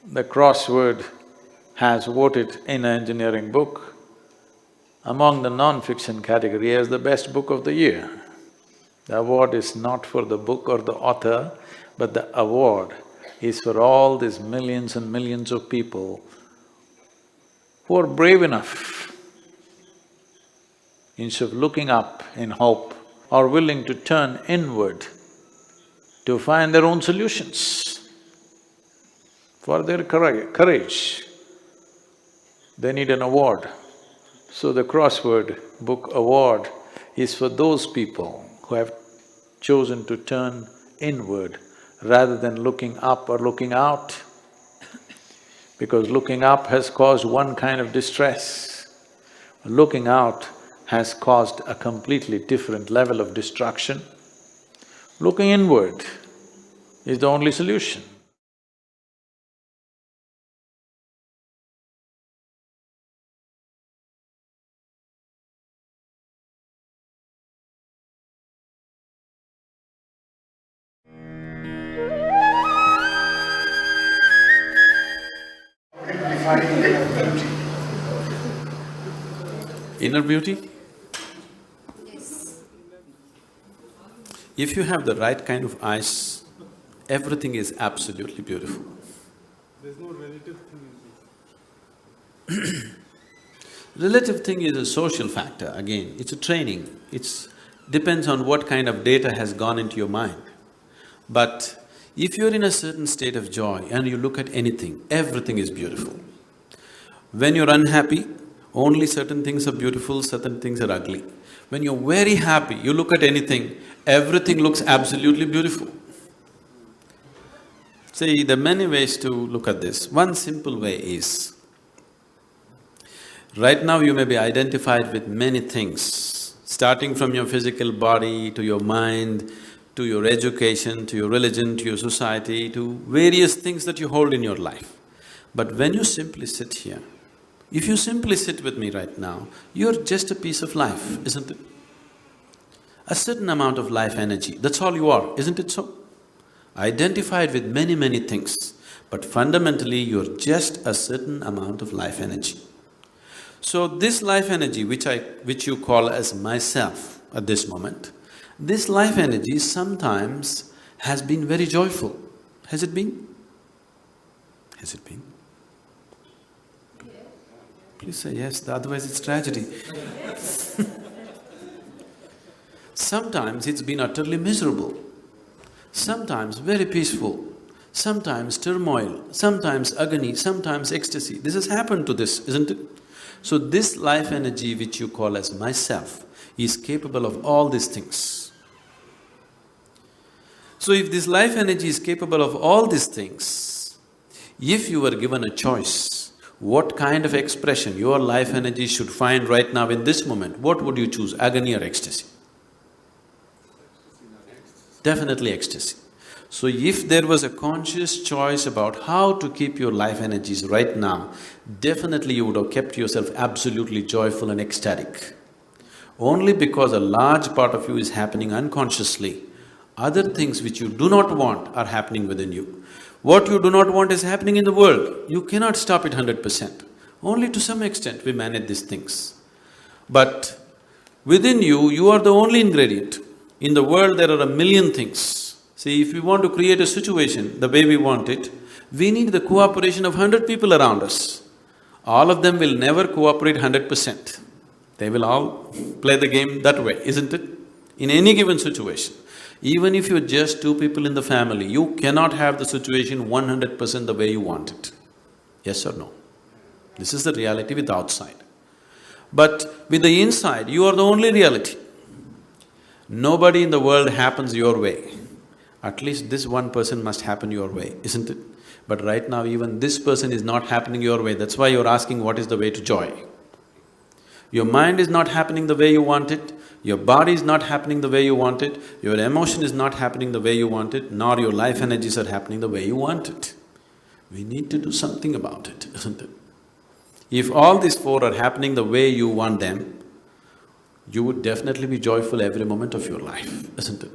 The crossword has voted in an engineering book among the non-fiction category as the best book of the year. The award is not for the book or the author, but the award is for all these millions and millions of people who are brave enough, instead of looking up in hope, are willing to turn inward to find their own solutions. For their courage, they need an award. So the crossword book award is for those people who have chosen to turn inward rather than looking up or looking out. Because looking up has caused one kind of distress, looking out has caused a completely different level of destruction. Looking inward is the only solution. Inner beauty? Yes. If you have the right kind of eyes, everything is absolutely beautiful. There's no relative thing in this. Relative thing is a social factor, again, it's a training, it's… depends on what kind of data has gone into your mind. But if you're in a certain state of joy and you look at anything, everything is beautiful. When you're unhappy, only certain things are beautiful, certain things are ugly. When you're very happy, you look at anything, everything looks absolutely beautiful. See, there are many ways to look at this. One simple way is, right now you may be identified with many things, starting from your physical body, to your mind, to your education, to your religion, to your society, to various things that you hold in your life. But when you simply sit here, if you simply sit with me right now, you're just a piece of life, isn't it? A certain amount of life energy, that's all you are, isn't it so? Identified with many, many things, but fundamentally you're just a certain amount of life energy. So this life energy which you call as myself at this moment, this life energy sometimes has been very joyful. Has it been? Has it been? Please say yes, otherwise it's tragedy. Sometimes it's been utterly miserable, sometimes very peaceful, sometimes turmoil, sometimes agony, sometimes ecstasy. This has happened to this, isn't it? So this life energy which you call as myself is capable of all these things. So if this life energy is capable of all these things, if you were given a choice, what kind of expression your life energy should find right now in this moment, what would you choose, agony or ecstasy? Definitely ecstasy. So if there was a conscious choice about how to keep your life energies right now, definitely you would have kept yourself absolutely joyful and ecstatic. Only because a large part of you is happening unconsciously, other things which you do not want are happening within you. What you do not want is happening in the world, you cannot stop it 100%. Only to some extent we manage these things. But within you, you are the only ingredient. In the world there are a million things. See, if we want to create a situation the way we want it, we need the cooperation of 100 people around us. All of them will never cooperate 100%. They will all play the game that way, isn't it? In any given situation. Even if you're just two people in the family, you cannot have the situation 100% the way you want it. Yes or no? This is the reality with the outside. But with the inside, you are the only reality. Nobody in the world happens your way. At least this one person must happen your way, isn't it? But right now even this person is not happening your way, that's why you're asking what is the way to joy. Your mind is not happening the way you want it, your body is not happening the way you want it, your emotion is not happening the way you want it, nor your life energies are happening the way you want it. We need to do something about it, isn't it? If all these four are happening the way you want them, you would definitely be joyful every moment of your life, isn't it?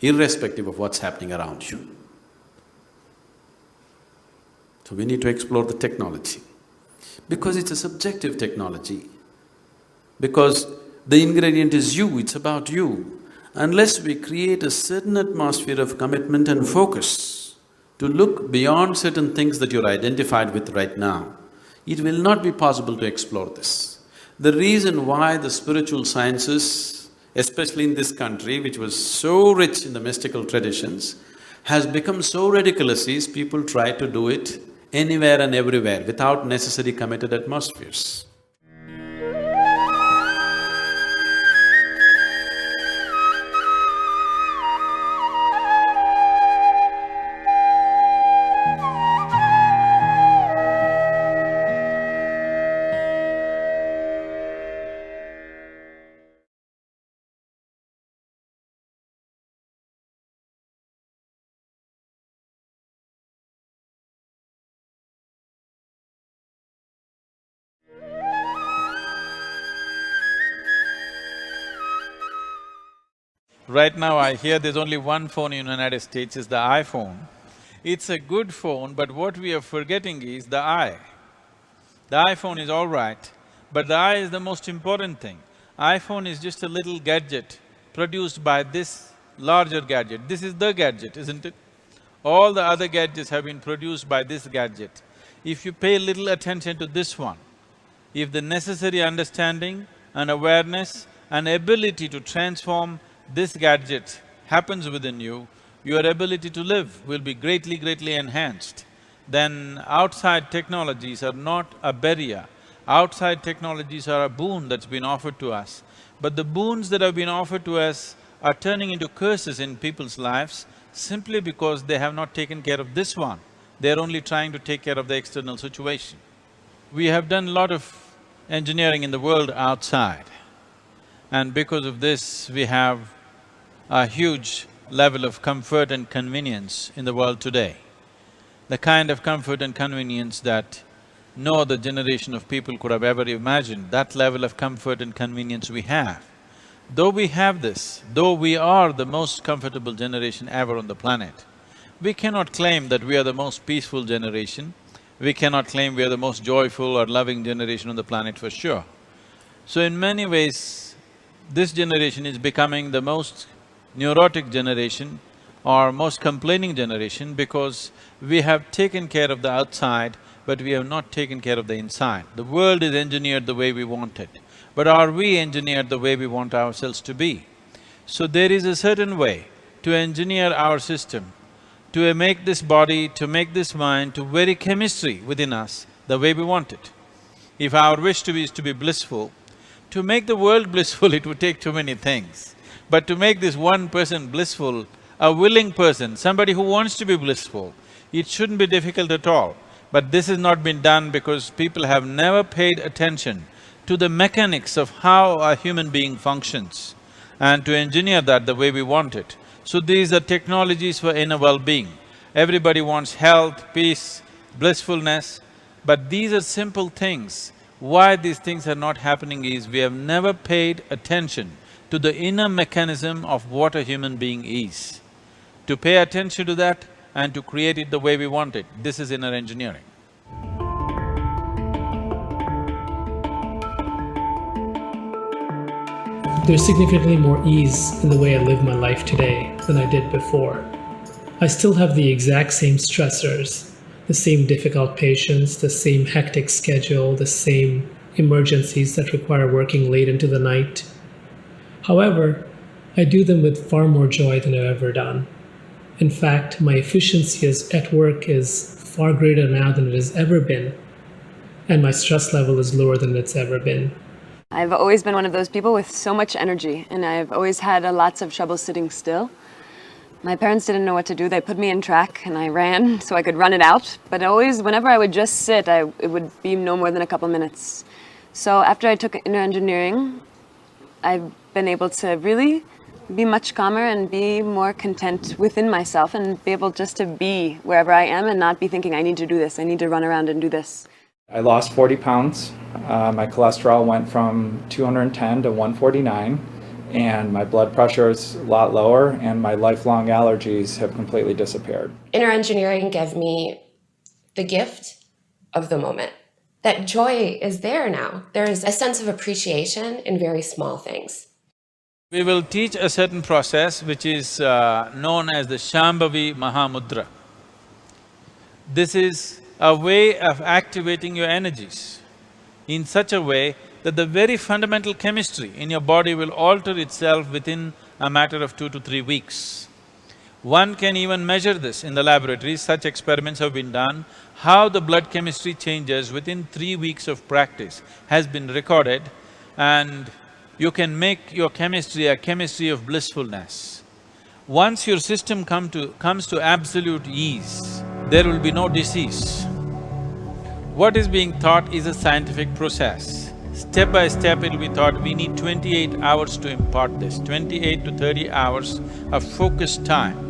Irrespective of what's happening around you. So we need to explore the technology. Because it's a subjective technology. Because the ingredient is you, it's about you. Unless we create a certain atmosphere of commitment and focus to look beyond certain things that you're identified with right now, it will not be possible to explore this. The reason why the spiritual sciences, especially in this country, which was so rich in the mystical traditions, has become so ridiculous is people try to do it anywhere and everywhere without necessary committed atmospheres. Right now I hear there's only one phone in the United States, is the iPhone. It's a good phone, but what we are forgetting is the eye. The iPhone is all right, but the eye is the most important thing. iPhone is just a little gadget produced by this larger gadget. This is the gadget, isn't it? All the other gadgets have been produced by this gadget. If you pay little attention to this one, if the necessary understanding and awareness and ability to transform this gadget happens within you, your ability to live will be greatly enhanced. Then outside technologies are not a barrier, outside technologies are a boon that's been offered to us. But the boons that have been offered to us are turning into curses in people's lives simply because they have not taken care of this one. They're only trying to take care of the external situation. We have done a lot of engineering in the world outside, and because of this, we have a huge level of comfort and convenience in the world today. The kind of comfort and convenience that no other generation of people could have ever imagined, that level of comfort and convenience we have. Though we have this, though we are the most comfortable generation ever on the planet, we cannot claim that we are the most peaceful generation, we cannot claim we are the most joyful or loving generation on the planet for sure. So in many ways, this generation is becoming the most neurotic generation or most complaining generation because we have taken care of the outside, but we have not taken care of the inside. The world is engineered the way we want it, but are we engineered the way we want ourselves to be? So there is a certain way to engineer our system, to make this body, to make this mind, to vary chemistry within us the way we want it. If our wish is to be blissful, to make the world blissful, it would take too many things. But to make this one person blissful, a willing person, somebody who wants to be blissful, it shouldn't be difficult at all. But this has not been done because people have never paid attention to the mechanics of how a human being functions and to engineer that the way we want it. So these are technologies for inner well-being. Everybody wants health, peace, blissfulness, but these are simple things. Why these things are not happening is we have never paid attention to the inner mechanism of what a human being is. To pay attention to that and to create it the way we want it, this is inner engineering. There's significantly more ease in the way I live my life today than I did before. I still have the exact same stressors, the same difficult patients, the same hectic schedule, the same emergencies that require working late into the night. However, I do them with far more joy than I've ever done. In fact, my efficiency at work is far greater now than it has ever been, and my stress level is lower than it's ever been. I've always been one of those people with so much energy, and I've always had lots of trouble sitting still. My parents didn't know what to do. They put me in track and I ran so I could run it out, but always, whenever I would just sit, it would be no more than a couple minutes. So after I took inner engineering, I've been able to really be much calmer and be more content within myself and be able just to be wherever I am and not be thinking, I need to do this, I need to run around and do this. I lost 40 pounds. My cholesterol went from 210 to 149, and my blood pressure is a lot lower, and my lifelong allergies have completely disappeared. Inner engineering gave me the gift of the moment. That joy is there now. There is a sense of appreciation in very small things. We will teach a certain process which is known as the Shambhavi Mahamudra. This is a way of activating your energies in such a way that the very fundamental chemistry in your body will alter itself within a matter of 2 to 3 weeks. One can even measure this in the laboratories, such experiments have been done. How the blood chemistry changes within 3 weeks of practice has been recorded, and you can make your chemistry a chemistry of blissfulness. Once your system comes to absolute ease, there will be no disease. What is being taught is a scientific process. Step by step it will be taught. We need 28 hours to impart this, 28 to 30 hours of focused time.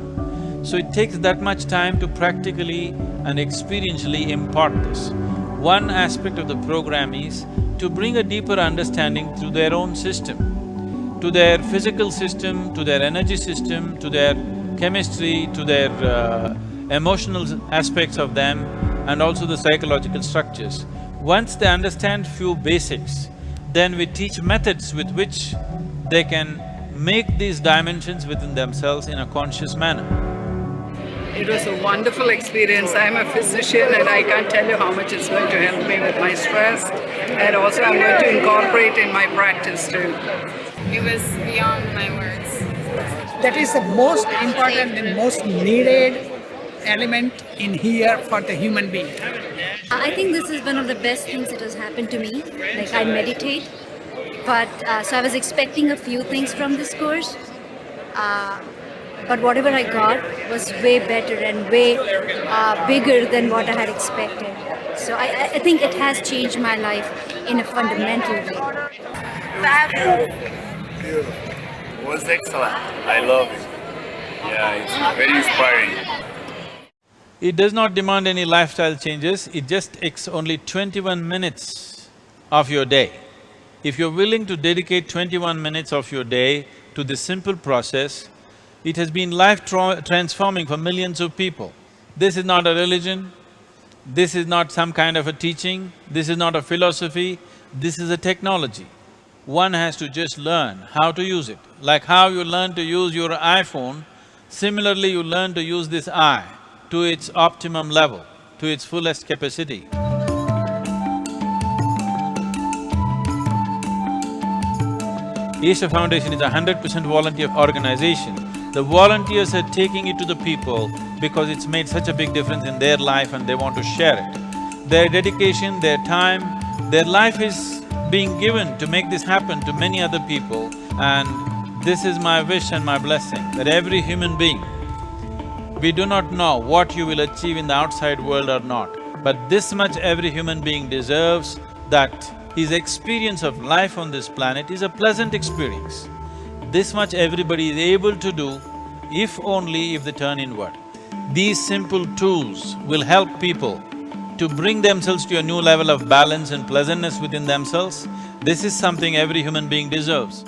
So it takes that much time to practically and experientially impart this. One aspect of the program is to bring a deeper understanding to their own system, to their physical system, to their energy system, to their chemistry, to their emotional aspects of them, and also the psychological structures. Once they understand few basics, then we teach methods with which they can make these dimensions within themselves in a conscious manner. It was a wonderful experience. I'm a physician and I can't tell you how much it's going to help me with my stress, and also I'm going to incorporate in my practice too. It was beyond my words. That is the most important and most needed element in here for the human being. I think this is one of the best things that has happened to me. Like, I meditate, but so I was expecting a few things from this course, but whatever I got was way better and way bigger than what I had expected. So I think it has changed my life in a fundamental way. Beautiful. It was excellent. I love it. Yeah, it's very inspiring. It does not demand any lifestyle changes, it just takes only 21 minutes of your day. If you're willing to dedicate 21 minutes of your day to this simple process, it has been life-transforming for millions of people. This is not a religion, this is not some kind of a teaching, this is not a philosophy, this is a technology. One has to just learn how to use it. Like how you learn to use your iPhone, similarly you learn to use this eye to its optimum level, to its fullest capacity. Isha Foundation is a 100% volunteer organization. The volunteers are taking it to the people because it's made such a big difference in their life and they want to share it. Their dedication, their time, their life is being given to make this happen to many other people, and this is my wish and my blessing, that every human being, we do not know what you will achieve in the outside world or not, but this much every human being deserves, that his experience of life on this planet is a pleasant experience. This much everybody is able to do, if only if they turn inward. These simple tools will help people to bring themselves to a new level of balance and pleasantness within themselves. This is something every human being deserves.